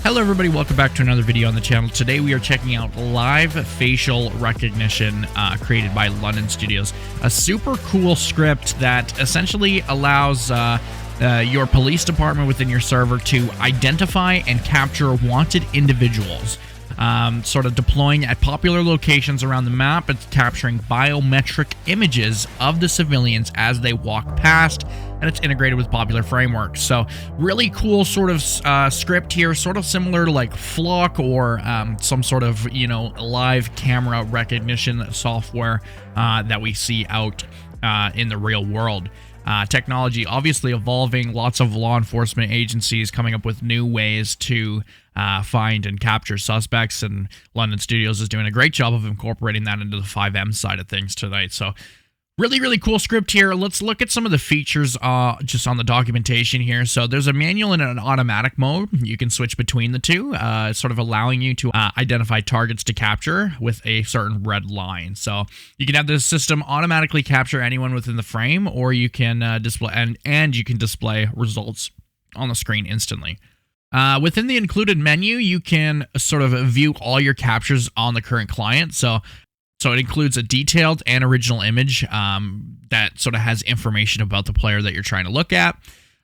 Hello everybody, welcome back to another video on the channel. Today we are checking out live facial recognition created by London Studios. A super cool script that essentially allows your police department within your server to identify and capture wanted individuals. Sort of deploying at popular locations around the map. It's capturing biometric images of the civilians as they walk past, and it's integrated with popular frameworks. So really cool sort of script here, sort of similar to like Flock or some sort of, live camera recognition software that we see out in the real world. Technology obviously evolving, lots of law enforcement agencies coming up with new ways to find and capture suspects, and London Studios is doing a great job of incorporating that into the FiveM side of things tonight. So really cool script here. Let's look at some of the features just on the documentation here. So there's a manual and an automatic mode. You can switch between the two, sort of allowing you to identify targets to capture with a certain red line. So you can have the system automatically capture anyone within the frame, or you can display and you can display results on the screen instantly. Within the included menu, you can sort of view all your captures on the current client. So it includes a detailed and original image that sort of has information about the player that you're trying to look at.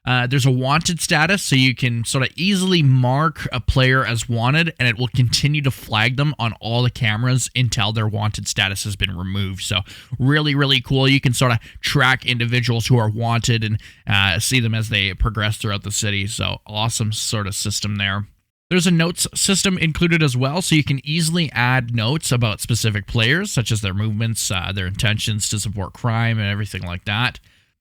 There's a wanted status, so you can sort of easily mark a player as wanted, and it will continue to flag them on all the cameras until their wanted status has been removed. So really cool. You can sort of track individuals who are wanted and see them as they progress throughout the city. So awesome sort of system there. There's a notes system included as well, so you can easily add notes about specific players, such as their movements, their intentions to support crime, and everything like that.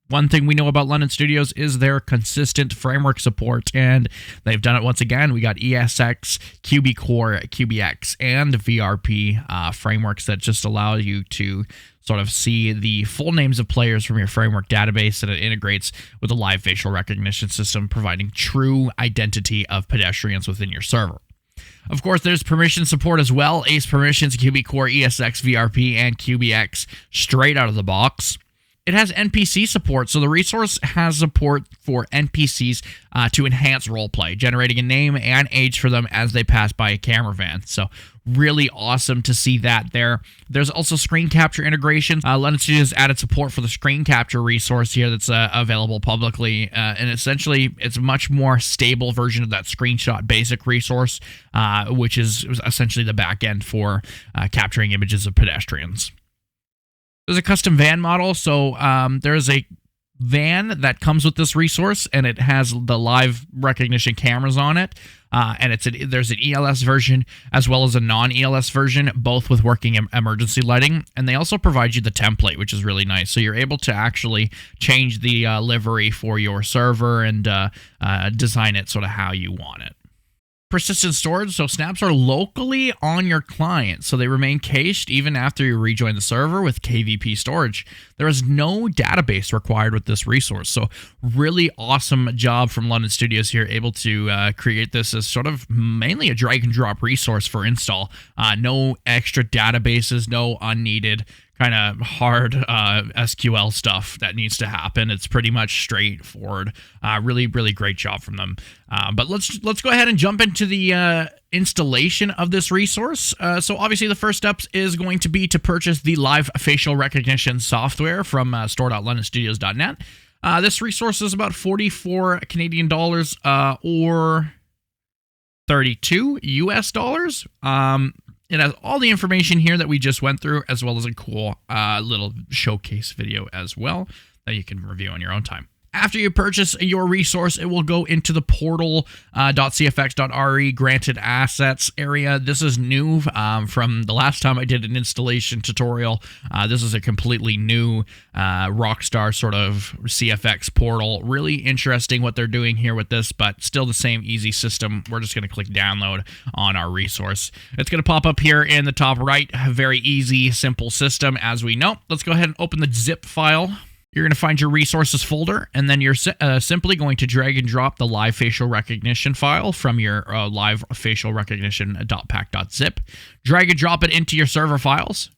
One thing we know about London Studios is their consistent framework support, and they've done it once again. We got ESX, QB Core, QBX, and VRP frameworks that just allow you to sort of see the full names of players from your framework database, and it integrates with a live facial recognition system, providing true identity of pedestrians within your server. Of course, there's permission support as well. ACE permissions, QB Core, ESX, VRP, and QBX straight out of the box. It has NPC support, so the resource has support for NPCs to enhance roleplay, generating a name and age for them as they pass by a camera van. So really awesome to see that there. There's also screen capture integration. London Studios added support for the screen capture resource here that's available publicly, and essentially it's a much more stable version of that screenshot basic resource, which is essentially the back end for capturing images of pedestrians. There's a custom van model, so there's a van that comes with this resource, and it has the live recognition cameras on it, and there's an ELS version as well as a non-ELS version, both with working emergency lighting, and they also provide you the template, which is really nice, so you're able to actually change the livery for your server and design it sort of how you want it. Persistent storage, so snaps are locally on your client, so they remain cached even after you rejoin the server with KVP storage. There is no database required with this resource, so really awesome job from London Studios here, able to create this as sort of mainly a drag and drop resource for install. No extra databases, no unneeded kind of hard SQL stuff that needs to happen. It's pretty much straightforward. Really great job from them. But let's go ahead and jump into the installation of this resource. So obviously the first steps is going to be to purchase the live facial recognition software from store.londonstudios.net. This resource is about 44 Canadian dollars or 32 US dollars. It has all the information here that we just went through, as well as a cool little showcase video as well that you can review on your own time. After you purchase your resource, it will go into the portal.cfx.re granted assets area. This is new from the last time I did an installation tutorial. This is a completely new Rockstar sort of CFX portal. Really interesting what they're doing here with this, but still the same easy system. We're just going to click download on our resource. It's going to pop up here in the top right. Very easy, simple system as we know. Let's go ahead and open the zip file. You're going to find your resources folder, and then you're simply going to drag and drop the live facial recognition file from your live facial recognition.pack.zip. Drag and drop it into your server files.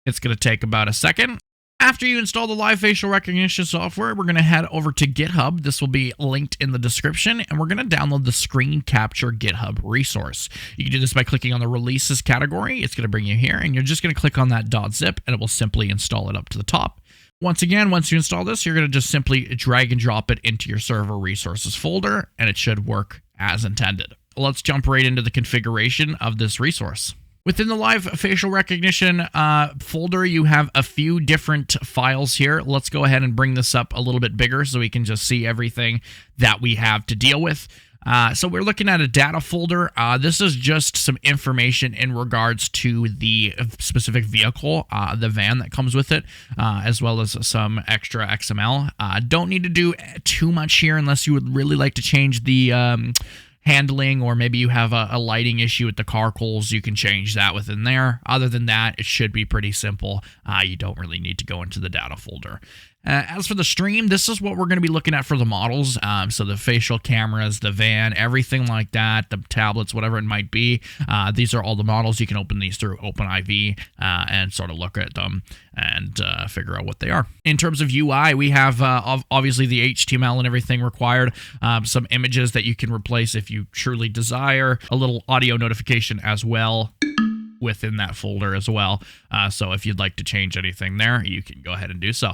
It's going to take about a second. After you install the live facial recognition software, we're going to head over to GitHub. This will be linked in the description, and we're going to download the screen capture GitHub resource. You can do this by clicking on the releases category. It's going to bring you here, and you're just going to click on that .zip, and it will simply install it up to the top. Once again, once you install this, you're going to just simply drag and drop it into your server resources folder, and it should work as intended. Let's jump right into the configuration of this resource. Within the live facial recognition folder, you have a few different files here. Let's go ahead and bring this up a little bit bigger so we can just see everything that we have to deal with. So we're looking at a data folder. This is just some information in regards to the specific vehicle, the van that comes with it, as well as some extra XML. Don't need to do too much here unless you would really like to change the handling, or maybe you have a lighting issue with the carcools. You can change that within there. Other than that, it should be pretty simple. You don't really need to go into the data folder. As for the stream, this is what we're going to be looking at for the models. So the facial cameras, the van, everything like that, the tablets, whatever it might be. These are all the models. You can open these through OpenIV and sort of look at them and figure out what they are. In terms of UI, we have obviously the HTML and everything required. Some images that you can replace if you truly desire. A little audio notification as well within that folder as well. So if you'd like to change anything there, you can go ahead and do so.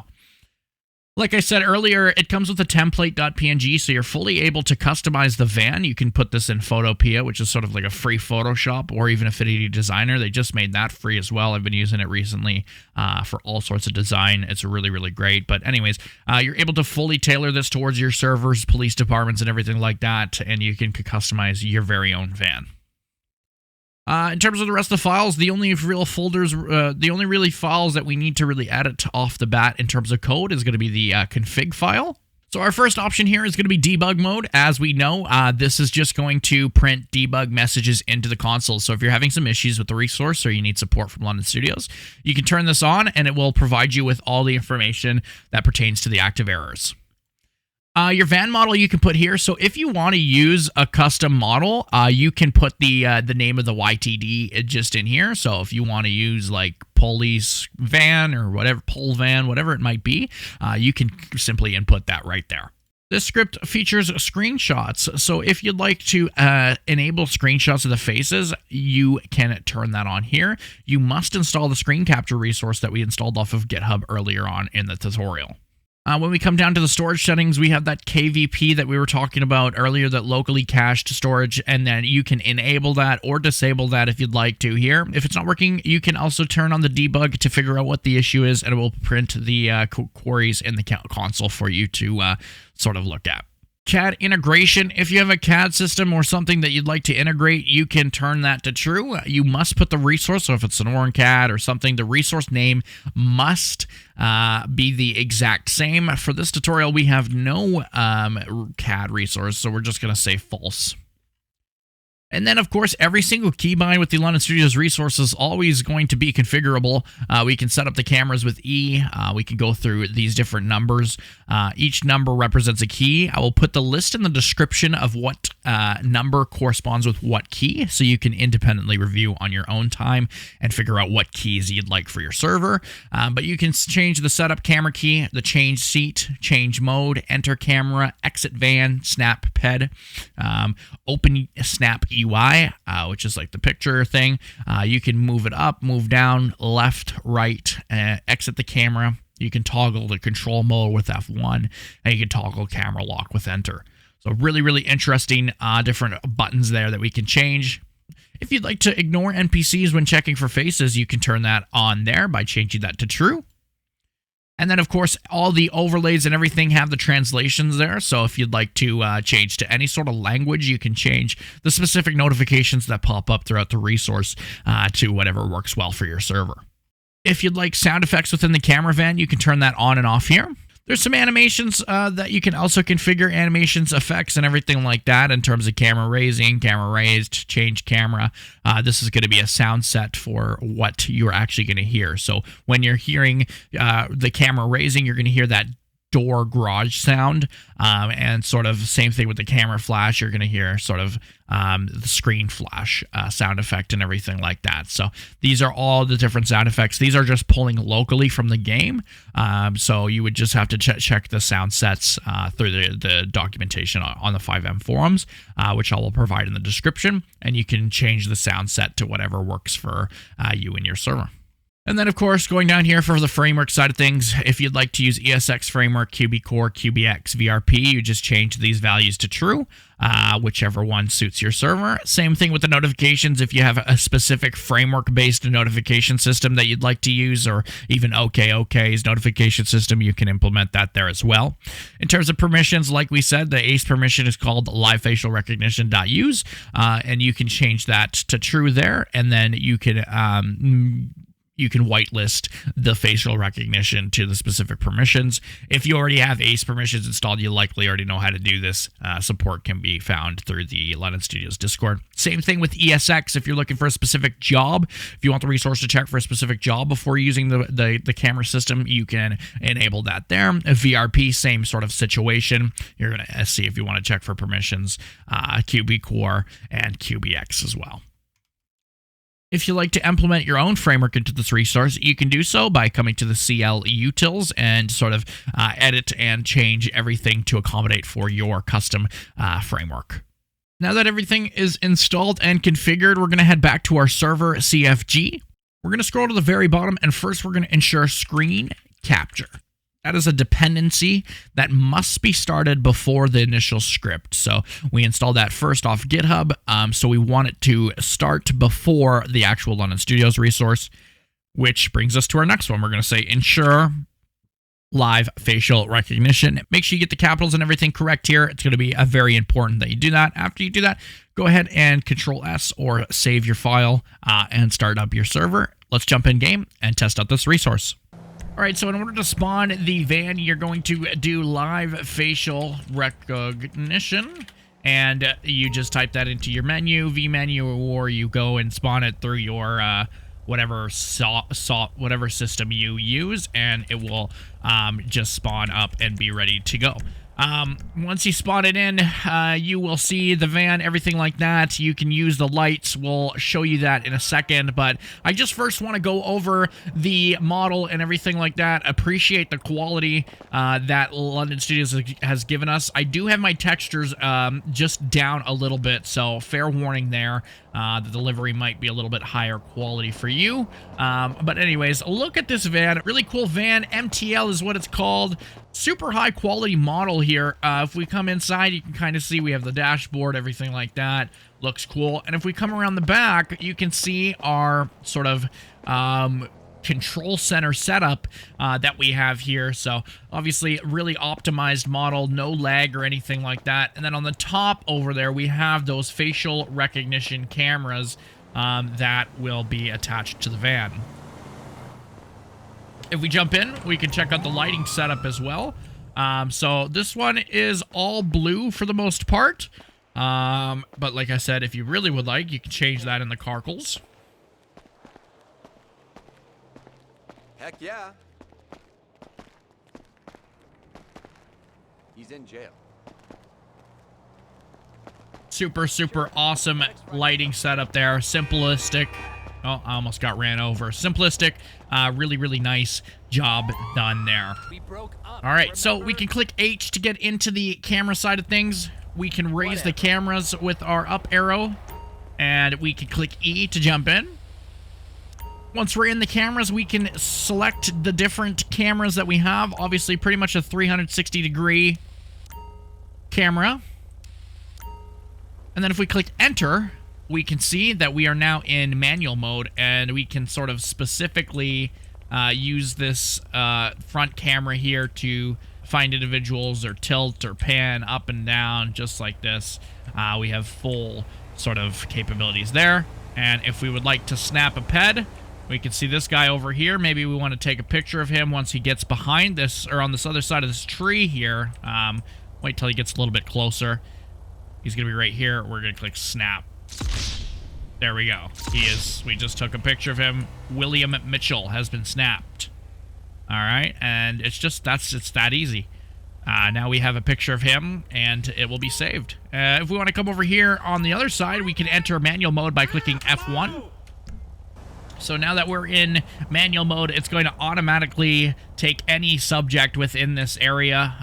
Like I said earlier, it comes with a template.png, so you're fully able to customize the van. You can put this in Photopea, which is sort of like a free Photoshop, or even Affinity Designer. They just made that free as well. I've been using it recently for all sorts of design. It's really, really great. But anyways, you're able to fully tailor this towards your servers, police departments, and everything like that, and you can customize your very own van. In terms of the rest of the files, the only real folders, the only really files that we need to really edit off the bat in terms of code is going to be the config file. So our first option here is going to be debug mode. As we know, this is just going to print debug messages into the console. So if you're having some issues with the resource or you need support from London Studios, you can turn this on and it will provide you with all the information that pertains to the active errors. Your van model you can put here. So if you want to use a custom model, you can put the name of the YTD just in here. So if you want to use like police van or whatever, pol van, whatever it might be, you can simply input that right there. This script features screenshots. So if you'd like to enable screenshots of the faces, you can turn that on here. You must install the screen capture resource that we installed off of GitHub earlier on in the tutorial. When we come down to the storage settings, we have that KVP that we were talking about earlier, that locally cached storage, and then you can enable that or disable that if you'd like to here. If it's not working, you can also turn on the debug to figure out what the issue is, and it will print the queries in the console for you to sort of look at. CAD integration. If you have a CAD system or something that you'd like to integrate, you can turn that to true. You must put the resource, so if it's an OranCAD or something, the resource name must be the exact same. For this tutorial, we have no CAD resource, so we're just going to say false. And then, of course, every single keybind with the London Studios resource is always going to be configurable. We can set up the cameras with E. We can go through these different numbers. Each number represents a key. I will put the list in the description of what number corresponds with what key, so you can independently review on your own time and figure out what keys you'd like for your server. But you can change the setup camera key, the change seat, change mode, enter camera, exit van, snap PED, open snap UI, which is like the picture thing. You can move it up, move down, left, right, exit the camera. You can toggle the control mode with F1, and you can toggle camera lock with enter. So really, really interesting different buttons there that we can change. If you'd like to ignore NPCs when checking for faces, you can turn that on there by changing that to true. And then, of course, all the overlays and everything have the translations there. So if you'd like to change to any sort of language, you can change the specific notifications that pop up throughout the resource to whatever works well for your server. If you'd like sound effects within the camera van, you can turn that on and off here. There's some animations that you can also configure, animations, effects, and everything like that in terms of camera raising, camera raised, change camera. This is going to be a sound set for what you're actually going to hear. So when you're hearing the camera raising, you're going to hear that door garage sound, and sort of same thing with the camera flash. You're going to hear sort of the screen flash sound effect and everything like that. So these are all the different sound effects. These are just pulling locally from the game. So you would just have to check the sound sets through the documentation on the FiveM forums, which I will provide in the description, and you can change the sound set to whatever works for you and your server. And then, of course, going down here for the framework side of things, if you'd like to use ESX framework, QB Core, QBX, VRP, you just change these values to true, whichever one suits your server. Same thing with the notifications. If you have a specific framework-based notification system that you'd like to use, or even OK's notification system, you can implement that there as well. In terms of permissions, like we said, the ACE permission is called live facial recognition.use, and you can change that to true there, and then you can whitelist the facial recognition to the specific permissions. If you already have ACE permissions installed, you likely already know how to do this. Support can be found through the London Studios Discord. Same thing with ESX. If you're looking for a specific job, if you want the resource to check for a specific job before using the camera system, you can enable that there. VRP, same sort of situation. You're going to see if you want to check for permissions, QB Core and QBX as well. If you like to implement your own framework into this resource, you can do so by coming to the CL utils and sort of edit and change everything to accommodate for your custom framework. Now that everything is installed and configured, we're going to head back to our server CFG. We're going to scroll to the very bottom, and first we're going to ensure screen capture. That is a dependency that must be started before the initial script. So we installed that first off GitHub. So we want it to start before the actual London Studios resource, which brings us to our next one. We're going to say ensure live facial recognition. Make sure you get the capitals and everything correct here. It's going to be very important that you do that. After you do that, go ahead and Control S or save your file and start up your server. Let's jump in game and test out this resource. All right, so in order to spawn the van, you're going to do live facial recognition, and you just type that into your menu, vMenu, or you go and spawn it through your whatever system you use, and it will just spawn up and be ready to go. Once you spawn it in, you will see the van, everything like that. You can use the lights. We'll show you that in a second, but I just first want to go over the model and everything like that. Appreciate the quality that London Studios has given us. I do have my textures just down a little bit, so fair warning there. The delivery might be a little bit higher quality for you. But anyways, look at this van. Really cool van. MTL is what it's called. Super high quality model here. If we come inside, you can kind of see we have the dashboard, everything like that. Looks cool. And if we come around the back, you can see our sort of control center setup that we have here. So obviously really optimized model, no lag or anything like that. And then on the top over there, we have those facial recognition cameras that will be attached to the van. If we jump in, we can check out the lighting setup as well. So this one is all blue for the most part. But like I said, if you really would like, you can change that in the carcels. Heck yeah. He's in jail. Super awesome lighting setup there. Simplistic. Oh, I almost got ran over. Simplistic. Really nice job done there. All right, so we can click H to get into the camera side of things. We can raise the cameras with our up arrow, and we can click E to jump in. Once we're in the cameras, we can select the different cameras that we have. Obviously, pretty much a 360-degree camera. And then if we click enter, we can see that we are now in manual mode, and we can sort of specifically use this front camera here to find individuals or tilt or pan up and down just like this. We have full sort of capabilities there. And if we would like to snap a ped, we can see this guy over here. Maybe we want to take a picture of him once he gets behind this or on this other side of this tree here. Wait till he gets a little bit closer. He's going to be right here. We're going to click snap. There we go. He is. We just took a picture of him. William Mitchell has been snapped. All right. And it's just, it's that easy. Now we have a picture of him, and it will be saved. If we want to come over here on the other side, we can enter manual mode by clicking F1. So now that we're in manual mode, it's going to automatically take any subject within this area.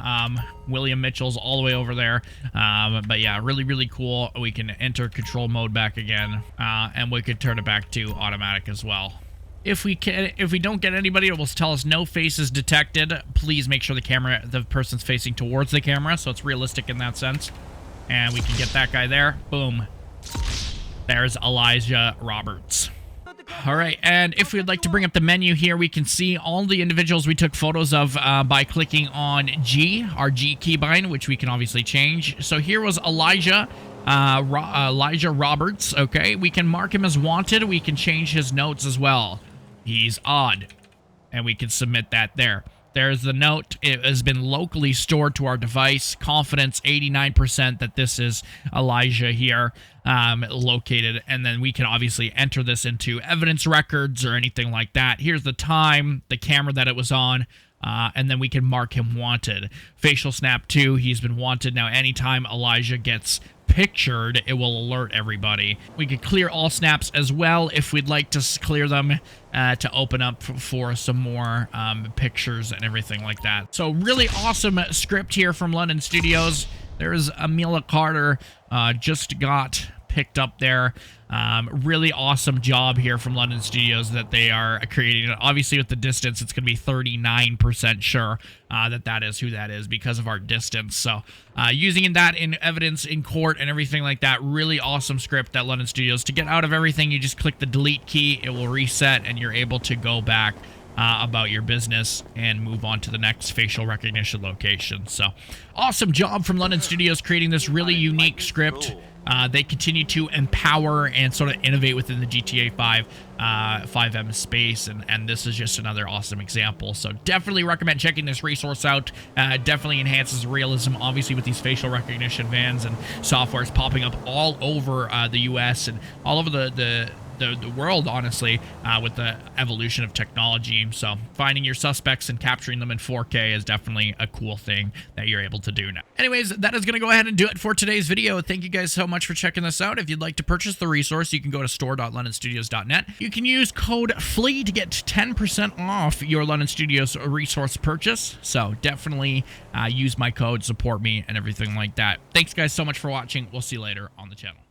William Mitchell's all the way over there. But yeah, really, really cool. We can enter control mode back again, and we could turn it back to automatic as well. If we don't get anybody, it will tell us no faces detected. Please make sure the person's facing towards the camera, so it's realistic in that sense. And we can get that guy there. Boom. There's Elijah Roberts. All right, and if we'd like to bring up the menu here, we can see all the individuals we took photos of by clicking on G, our G keybind, which we can obviously change. So here was Elijah Roberts. Okay, we can mark him as wanted. We can change his notes as well. He's odd, and we can submit that there. There's the note. It has been locally stored to our device. Confidence 89% that this is Elijah here located. And then we can obviously enter this into evidence records or anything like that. Here's the time, the camera that it was on, and then we can mark him wanted. Facial snap 2, he's been wanted. Now anytime Elijah gets pictured, it will alert everybody. We could clear all snaps as well if we'd like to clear them to open up for some more pictures and everything like that. So really awesome script here from London Studios. There's Amelia Carter just got picked up there. Really awesome job here from London Studios that they are creating. Obviously with the distance, it's going to be 39% sure that is who that is because of our distance. So using that in evidence in court and everything like that, really awesome script at London Studios. To get out of everything, you just click the delete key, it will reset, and you're able to go back about your business and move on to the next facial recognition location. So awesome job from London Studios creating this really unique script. They continue to empower and sort of innovate within the GTA 5 FiveM space, and this is just another awesome example. So definitely recommend checking this resource out. Definitely enhances realism, obviously, with these facial recognition vans and softwares popping up all over the US and all over the world, honestly, with the evolution of technology. So finding your suspects and capturing them in 4K is definitely a cool thing that you're able to do now. Anyways, that is going to go ahead and do it for today's video. Thank you guys so much for checking this out. If you'd like to purchase the resource, you can go to store.londonstudios.net. You can use code FLEA to get 10% off your London Studios resource purchase. So definitely use my code, support me, and everything like that. Thanks guys so much for watching. We'll see you later on the channel.